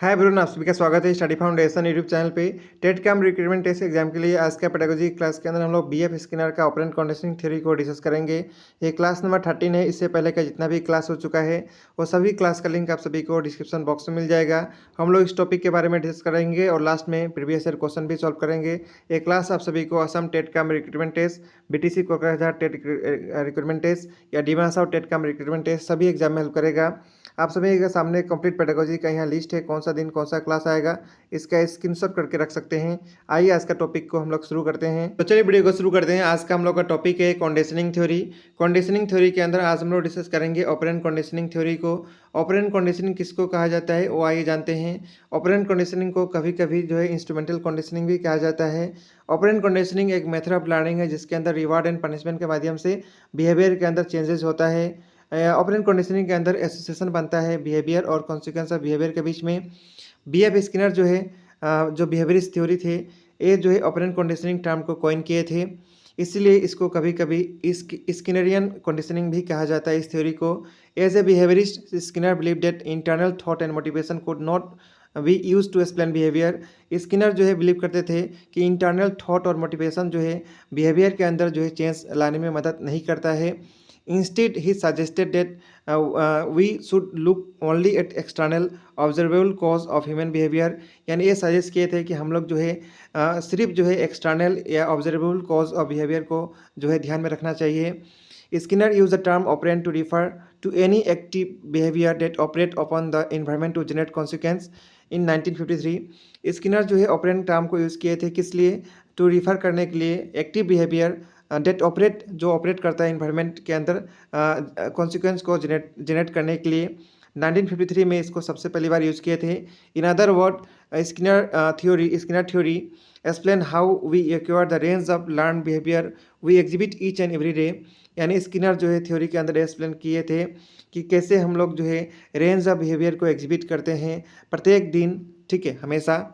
Hi everyone, आप सभी का स्वागत है स्टडी फाउंडेशन यूट्यूब चैनल पे। TET cum recruitment test exam के लिए आज का पेडागोजी क्लास के अंदर हम लोग बीएफ स्किनर का ऑपरेंट कंडीशनिंग थ्योरी को डिस्कस करेंगे। ये क्लास नंबर 13 है। इससे पहले का जितना भी क्लास हो चुका है वो सभी क्लास का लिंक आप सभी को डिस्क्रिप्शन बॉक्स में मिल जाएगा। हम लोग इस टॉपिक के बारे में डिस्कस करेंगे और लास्ट में प्रीवियस ईयर क्वेश्चन भी सॉल्व करेंगे। ये क्लास आप सभी को Assam TET cum recruitment test, BTC Kokrajhar TET recruitment test या Dimasa TET cum recruitment test सभी एग्जाम में हेल्प करेगा। आप सभी के सामने कंप्लीट पेडागोजी का यहाँ लिस्ट है, कौन सा दिन कौन सा क्लास आएगा, इसका स्क्रीनशॉट करके रख सकते हैं। आइए आज का टॉपिक को हम लोग शुरू करते हैं। तो चलिए वीडियो को शुरू करते हैं। आज का हम लोग का टॉपिक है कंडीशनिंग थ्योरी। कंडीशनिंग थ्योरी के अंदर आज हम लोग डिस्कस करेंगे ऑपरेंट कंडीशनिंग थ्योरी को। ऑपरेंट कंडीशनिंग किसको कहा जाता है वो आइए जानते हैं। ऑपरेंट कंडीशनिंग को कभी कभी जो है इंस्ट्रूमेंटल कंडीशनिंग भी कहा जाता है। ऑपरेंट कंडीशनिंग एक मेथड ऑफ लर्निंग है जिसके अंदर रिवार्ड एंड पनिशमेंट के माध्यम से बिहेवियर के अंदर चेंजेस होता है। ऑपरेंट कंडीशनिंग के अंदर एसोसिएशन बनता है बिहेवियर और कॉन्सिक्वेंस ऑफ बिहेवियर के बीच में। बीएफ स्किनर जो है जो बिहेवियरिस्ट थ्योरी थे, ये जो है ऑपरेंट कंडीशनिंग टर्म को कॉइन किए थे, इसलिए इसको कभी कभी स्किनरियन कंडीशनिंग भी कहा जाता है इस थ्योरी को। As a behaviourist Skinner believe that internal thought and motivation could not we use to explain behaviour. Skinner जो है बिलीव करते थे कि इंटरनल थॉट और मोटिवेशन जो है बिहेवियर के अंदर जो है चेंज लाने में मदद नहीं करता है। Instead, he suggested that we should look only at external observable cause of human behavior। यानी ये सजेस्ट किए थे कि हम लोग जो है सिर्फ जो है एक्सटर्नल या ऑब्जर्वेबल कॉज ऑफ बिहेवियर को जो है ध्यान में रखना चाहिए। Skinner use the term operant to refer to any active behaviour that operate upon the environment to generate consequence. In 1953 Skinner जो है ऑपरेंट टर्म को यूज़ किए थे, किस लिए? टू रिफर करने के लिए एक्टिव बिहेवियर डेट ऑपरेट जो ऑपरेट करता है इन्वायरमेंट के अंदर कॉन्सिक्वेंस को जनरेट करने के लिए। 1953 में इसको सबसे पहली बार यूज़ किए थे। In other word Skinner theory explain how we acquire the range of learn behaviour we exhibit each and every day. यानी स्किनर जो है थ्योरी के अंदर एक्सप्लेन किए थे कि कैसे हम लोग जो है रेंज ऑफ बिहेवियर को एग्जिबिट करते हैं प्रत्येक दिन, ठीक है, हमेशा।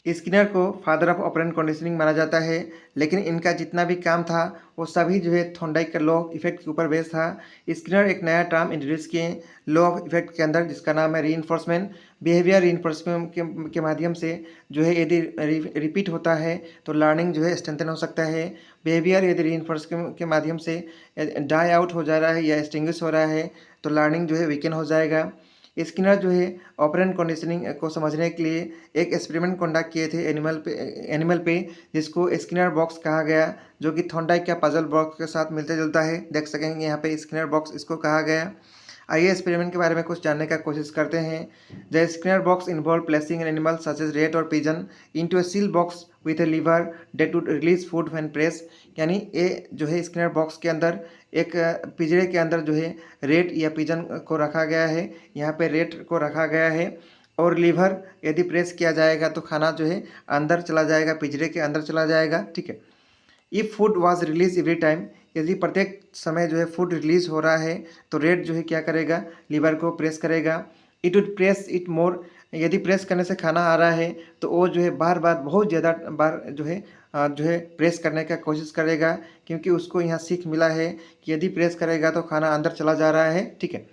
स्किनर को फादर ऑफ ऑपरेंट कंडीशनिंग माना जाता है, लेकिन इनका जितना भी काम था वो सभी जो है थॉर्नडाइक का लॉ ऑफ इफेक्ट के ऊपर बेस्ड था। स्किनर एक नया टर्म इंट्रोड्यूस किए लॉ ऑफ इफेक्ट के अंदर जिसका नाम है रीइंफोर्समेंट। बिहेवियर रीइंफोर्समेंट के माध्यम से जो है यदि रिपीट होता है तो लर्निंग जो है स्ट्रेंथन हो सकता है। बिहेवियर यदि रीइंफोर्स के माध्यम से डाई आउट हो जा रहा है या एक्सटिंग्विश हो रहा है तो लर्निंग जो है वीकन हो जाएगा। स्किनर जो है ऑपरेंट कंडीशनिंग को समझने के लिए एक एक्सपेरिमेंट कंडक्ट किए थे एनिमल पे जिसको स्किनर बॉक्स कहा गया, जो कि थॉर्नडाइक का पजल बॉक्स के साथ मिलते जुलता है। देख सकेंगे यहाँ पे स्किनर बॉक्स इसको कहा गया। आइए एक्सपेरिमेंट के बारे में कुछ जानने का कोशिश करते हैं। The Skinner box involve placing an animal such as rat और pigeon into a seal box with a lever that would release food when press. यानी ये जो है स्किनर बॉक्स के अंदर एक पिंजरे के अंदर जो है रेट या पिजन को रखा गया है। यहाँ पे रेट को रखा गया है और लीवर यदि प्रेस किया जाएगा तो खाना जो है अंदर चला जाएगा, पिंजरे के अंदर चला जाएगा, ठीक है। If food was release every time, यदि प्रत्येक समय जो है फूड रिलीज हो रहा है तो रेट जो है क्या करेगा, लीवर को प्रेस करेगा। It would press it more, यदि प्रेस करने से खाना आ रहा है तो वो जो है बार बार बहुत ज़्यादा बार जो है प्रेस करने का कोशिश करेगा, क्योंकि उसको यहाँ सीख मिला है कि यदि प्रेस करेगा तो खाना अंदर चला जा रहा है, ठीक है।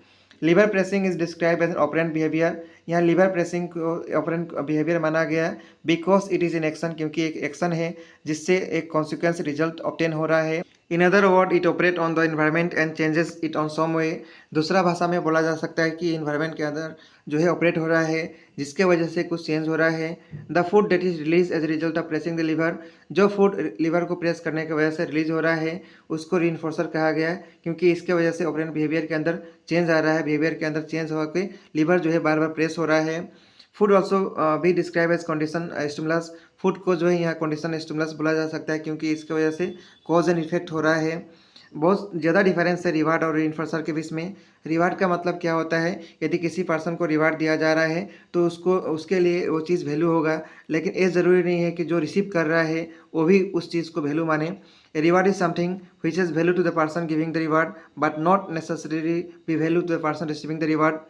Lever pressing is describe as operant behaviour. यहाँ लीवर प्रेसिंग को ऑपरेंट बिहेवियर माना गया because it is in action, क्योंकि एक एक्शन है जिससे एक कॉन्सिक्वेंस रिजल्ट ऑब्टेन हो रहा है। In other word it operate on the environment and changes it on some way. दूसरा भाषा में बोला जा सकता है कि इन्वायरमेंट के अंदर जो है ऑपरेट हो रहा है जिसके वजह से कुछ चेंज हो रहा है। The food that is release as result of pressing the lever, जो फूड लीवर को प्रेस करने की वजह से रिलीज हो रहा है उसको रीइंफोर्सर कहा गया है, क्योंकि इसके वजह से ऑपरेंट बिहेवियर के अंदर चेंज आ रहा है, बिहेवियर के अंदर चेंज होकर लीवर जो है बार बार प्रेस हो रहा है। फूड ऑल्सो भी describe as condition stimulus. Food को जो है यहाँ कंडीशन स्टिमुलस बोला जा सकता है, क्योंकि इसकी वजह से कॉज एंड इफेक्ट हो रहा है। बहुत ज़्यादा डिफरेंस है रिवार्ड और रीइंफोर्सर के बीच में। रिवार्ड का मतलब क्या होता है, यदि किसी पर्सन को रिवार्ड दिया जा रहा है तो उसको उसके लिए वो चीज़ वैल्यू होगा, लेकिन ये ज़रूरी नहीं है कि जो रिसीव कर रहा है वो भी उस चीज़ को वैल्यू माने। Reward is something which is value to the person giving the reward but not necessarily be value to the person receiving the reward.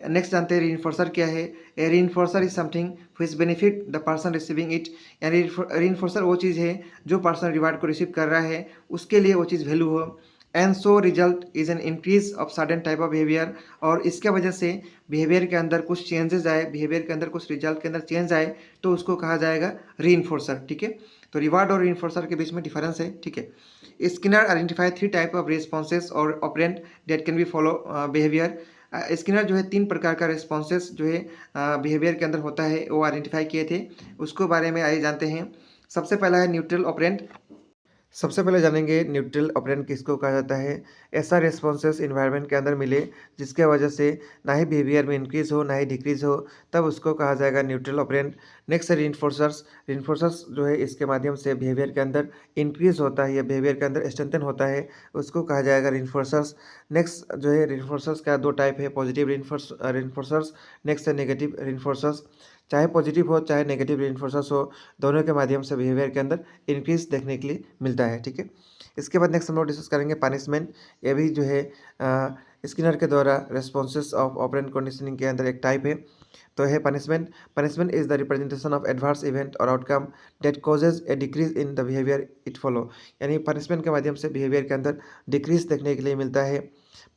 Next जानते हैं रीइंफोर्सर क्या है। A reinforcer is something which benefit the person receiving it. यानी reinforcer वो चीज़ है जो person reward को receive कर रहा है उसके लिए वो चीज़ वैल्यू हो। And so result is an increase of certain type of behaviour, और इसके वजह से बिहेवियर के अंदर कुछ चेंजेस आए, बिहेवियर के अंदर कुछ रिजल्ट के अंदर चेंज आए, तो उसको कहा जाएगा रीइंफोर्सर। ठीक है, तो रिवार्ड और रीइंफोर्सर के बीच में डिफरेंस है। ठीक है, Skinner identify 3 type of responses और operant that can be follow behaviour. Skinner जो है 3 प्रकार का रिस्पॉन्सेज जो है बिहेवियर के अंदर होता है वो आइडेंटिफाई किए थे, उसको बारे में आइए जानते हैं। सबसे पहला है न्यूट्रल ऑपरेंट। सबसे पहले जानेंगे न्यूट्रल ऑपरेंट किसको कहा जाता है। ऐसा रिस्पॉन्सेस इन्वायरमेंट के अंदर मिले जिसके वजह से ना ही बिहेवियर में इंक्रीज हो ना ही डिक्रीज हो, तब उसको कहा जाएगा न्यूट्रल ऑपरेंट। नेक्स्ट है रीइंफोर्सर्स। रीइंफोर्सर्स जो है इसके माध्यम से बिहेवियर के अंदर इंक्रीज होता है या बिहेवियर के अंदर स्ट्रेंथन होता है, उसको कहा जाएगा रीइंफोर्सर्स। नेक्स्ट जो है रीइंफोर्सर्स का 2 टाइप है, पॉजिटिव रीइंफोर्सर्स, नेक्स्ट है नेगेटिव रीइंफोर्सर्स। चाहे पॉजिटिव हो चाहे नेगेटिव रीइंफोर्सर्स हो, दोनों के माध्यम से बिहेवियर के अंदर इंक्रीज देखने के लिए मिलता है। ठीक है, इसके बाद नेक्स्ट हम लोग डिस्कस करेंगे पनिशमेंट। ये भी जो है स्किनर के द्वारा रेस्पॉन्सेस ऑफ ऑपरेंट कंडीशनिंग के अंदर एक टाइप है, तो है punishment. Punishment is the representation of adverse event और outcome that causes a decrease in the behaviour it follow. यानी पनिशमेंट के माध्यम से बिहेवियर के अंदर डिक्रीज देखने के लिए मिलता है।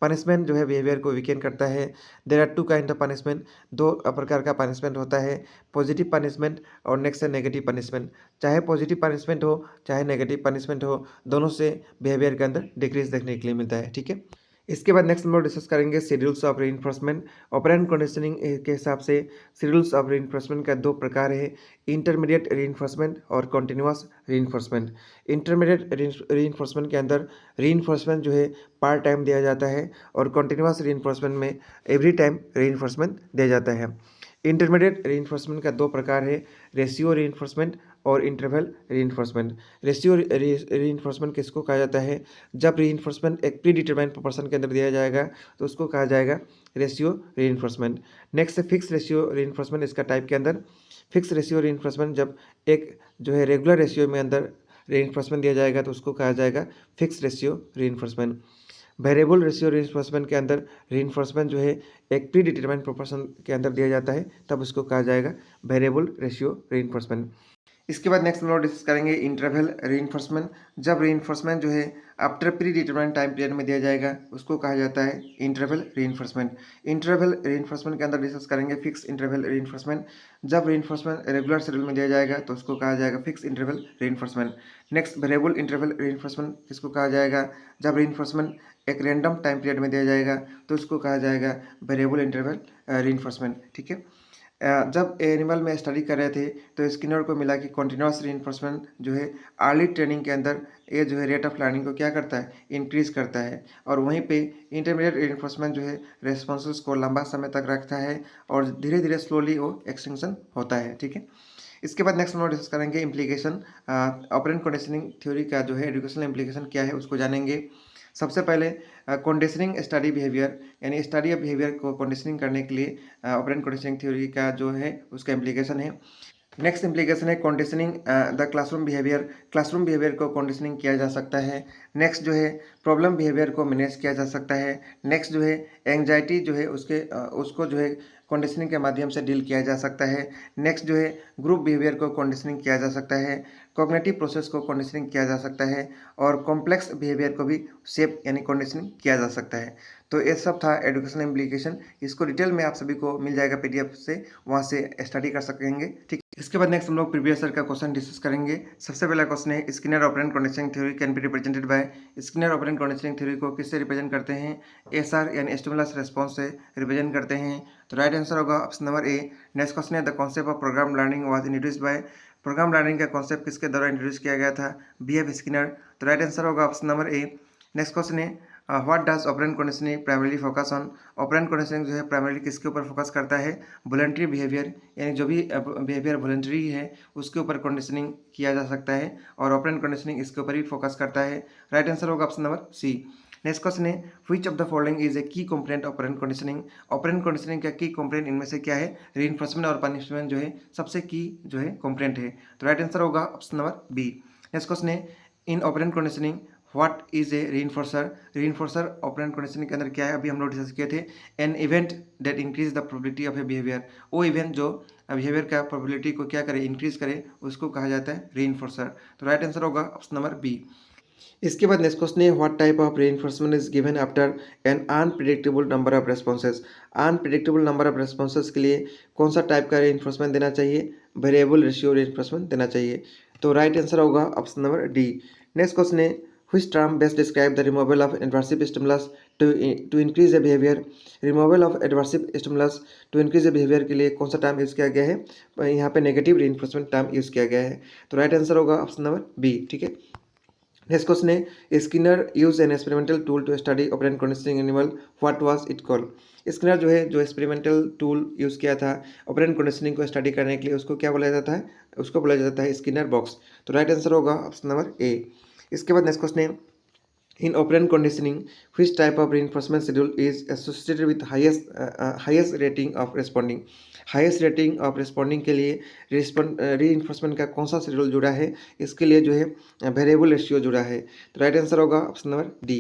पनिशमेंट जो है बिहेवियर को वीकेन करता है। There are 2 kind of punishment, 2 प्रकार का पनिशमेंट होता है, पॉजिटिव पनिशमेंट और नेक्स्ट है नेगेटिव पनिशमेंट। चाहे पॉजिटिव पनिशमेंट हो चाहे नेगेटिव पनिशमेंट हो, दोनों से बिहेवियर के अंदर डिक्रीज देखने के लिए मिलता है। ठीक है, इसके बाद नेक्स्ट हम लोग डिस्कस करेंगे schedules of reinforcement. Operand conditioning के हिसाब से शेड्यूल्स ऑफ रीइंफोर्समेंट का 2 प्रकार है, इंटरमीडिएट रीइंफोर्समेंट और कॉन्टिन्यूअस रीइंफोर्समेंट। इंटरमीडिएट रीइंफोर्समेंट के अंदर रीइंफोर्समेंट जो है पार्ट टाइम दिया जाता है और कॉन्टिन्यूअस रीइंफोर्समेंट में एवरी टाइम रीइंफोर्समेंट दिया जाता है। इंटरमीडिएट रीइंफोर्समेंट का 2 प्रकार है, रेशियो रीइंफोर्समेंट और इंटरवल रीइंफोर्समेंट। रेशियो रीइंफोर्समेंट किसको कहा जाता है, जब रीइंफोर्समेंट एक प्री डिटरमाइंड प्रोपोर्शन के अंदर दिया जाएगा तो उसको कहा जाएगा रेशियो रीइंफोर्समेंट। नेक्स्ट है फिक्स रेशियो रीइंफोर्समेंट। इसका टाइप के अंदर फिक्स रेशियो रीइंफोर्समेंट, जब एक जो है रेगुलर रेशियो में अंदर रीइंफोर्समेंट दिया जाएगा तो उसको कहा जाएगा fix ratio reinforcement. Variable ratio reinforcement के अंदर रीइंफोर्समेंट जो है एक प्री डिटरमाइंड प्रोपोर्शन के अंदर दिया जाता है, तब उसको कहा जाएगा वेरिएबल रेशियो रीइंफोर्समेंट। इसके बाद नेक्स्ट हम लोग डिस्कस करेंगे इंटरवल रीइंफोर्समेंट। जब रीइंफोर्समेंट जो है after pre determined time period में दिया जाएगा उसको कहा जाता है इंटरवल रीइंफोर्समेंट। इंटरवल रीइंफोर्समेंट के अंदर डिस्कस करेंगे फिक्स इंटरवल रीइंफोर्समेंट। जब रीइंफोर्समेंट रेगुलर शेड्यूल में दिया जाएगा तो उसको कहा जाएगा fix interval reinforcement. Next variable interval reinforcement किसको कहा जाएगा, जब रीइंफोर्समेंट एक रैंडम टाइम पीरियड में दिया जाएगा तो उसको कहा जाएगा वेरिएबल इंटरवल रीइंफोर्समेंट। ठीक है, जब एनिमल में स्टडी कर रहे थे तो स्किनर को मिला कि कॉन्टिन्यूस रीइंफोर्समेंट जो है अर्ली ट्रेनिंग के अंदर ये जो है रेट ऑफ लर्निंग को क्या करता है, इंक्रीज करता है, और वहीं पे इंटरमीडिएट रीइंफोर्समेंट जो है रेस्पॉन्सेस को लंबा समय तक रखता है और धीरे धीरे स्लोली वो एक्सटेंशन होता है। ठीक है, इसके बाद नेक्स्ट हम लोग डिस्कस करेंगे इम्प्लीकेशन। ऑपरेंट कंडीशनिंग थ्योरी का जो है एजुकेशनल इम्प्लीकेशन क्या है उसको जानेंगे। सबसे पहले कंडीशनिंग स्टडी बिहेवियर, यानी स्टडी ऑफ बिहेवियर को कंडीशनिंग करने के लिए ऑपरेंट कंडीशनिंग थ्योरी का जो है उसका इम्प्लीकेशन है। नेक्स्ट इम्प्लीकेशन है conditioning the classroom behaviour. Classroom behaviour को कंडीशनिंग किया जा सकता है। नेक्स्ट जो है प्रॉब्लम बिहेवियर को मैनेज किया जा सकता है। नेक्स्ट जो है एंग्जाइटी जो है उसको जो है कंडीशनिंग के माध्यम से डील किया जा सकता है। नेक्स्ट जो है ग्रुप बिहेवियर को कंडीशनिंग किया जा सकता है। कॉग्निटिव प्रोसेस को कंडीशनिंग किया जा सकता है और कॉम्प्लेक्स बिहेवियर को भी शेप यानी कंडीशनिंग किया जा सकता है। तो ये सब था एजुकेशनल इम्प्लीकेशन। इसको डिटेल में आप सभी को मिल जाएगा पीडीएफ से, वहाँ से स्टडी कर सकेंगे। ठीक, इसके बाद नेक्स्ट हम लोग प्रीवियस ईयर का क्वेश्चन डिस्कस करेंगे। सबसे पहला क्वेश्चन है Skinner operant conditioning theory can be represented by. Skinner operant conditioning theory को किससे रिप्रेजेंट करते हैं, एसआर यानी स्टिमुलस रिस्पॉन्स से रिप्रेजेंट करते हैं। तो राइट आंसर होगा option number A. Next question है the concept of programme learning was introduced by. Programme learning का कॉन्सेप्ट किसके द्वारा इंट्रोड्यूस किया गया था, बी.एफ. स्किनर। तो राइट आंसर होगा option number A. Next question है what does operant conditioning primarily focus on. Operant conditioning जो है प्राइमरीली किसके ऊपर फोकस करता है, वॉलंटरी बिहेवियर, यानी जो भी बिहेवियर वॉलंटरी है उसके ऊपर कंडीशनिंग किया जा सकता है और ऑपरेंट कंडीशनिंग इसके ऊपर ही फोकस करता है। राइट आंसर होगा option number C. Next question है which of the following is a key component operant conditioning. Operant conditioning का की कंपोनेंट इनमें से क्या है, रीइंफोर्समेंट और पनिशमेंट जो है सबसे की जो है कंपोनेंट है। तो राइट आंसर होगा option number B. Next question है in operant conditioning what is a reinforcer. Reinforcer operant conditioning के अंदर क्या है, अभी हम लोग डिस्कस किए थे, an event that increase the probability of A behaviour. वो इवेंट जो बिहेवियर का प्रोबेबिलिटी को क्या करे, इंक्रीज करे, उसको कहा जाता है रीइंफोर्सर। तो राइट आंसर होगा ऑप्शन नंबर बी। इसके बाद नेक्स्ट क्वेश्चन है what type of reinforcement is given after an unpredictable number of responses. Unpredictable number of responses के लिए कौन सा टाइप का रीइंफोर्समेंट देना चाहिए? वेरिएबल रेशियो रीइंफोर्समेंट देना चाहिए। तो राइट आंसर होगा option number D. Next question है which term best describe the removal of adversive stimulus to increase the behaviour. Removal of adversive stimulus to increase the behaviour के लिए कौन सा term use किया गया है? यहाँ पे नेगेटिव रीइंफोर्समेंट टर्म यूज़ किया गया है। तो राइट आंसर होगा ऑप्शन नंबर बी। ठीक है। नेक्स्ट क्वेश्चन है Skinner use an experimental tool to study operant conditioning animal, what was it called. Skinner जो एक्सपेरिमेंटल टूल यूज़ किया था ऑपरेंट कंडीशनिंग को स्टडी करने के लिए, उसको क्या बोला जाता है? उसको बोला जाता है स्किनर बॉक्स। तो राइट आंसर होगा ऑप्शन नंबर ए। इसके बाद नेक्स्ट क्वेश्चन है in operant conditioning which type of reinforcement schedule is associated with highest rating of responding। Highest rating of responding के लिए रीइंफोर्समेंट का कौन सा शेड्यूल जुड़ा है? इसके लिए जो है वेरिएबल रेशियो जुड़ा है। तो राइट आंसर होगा ऑप्शन नंबर डी।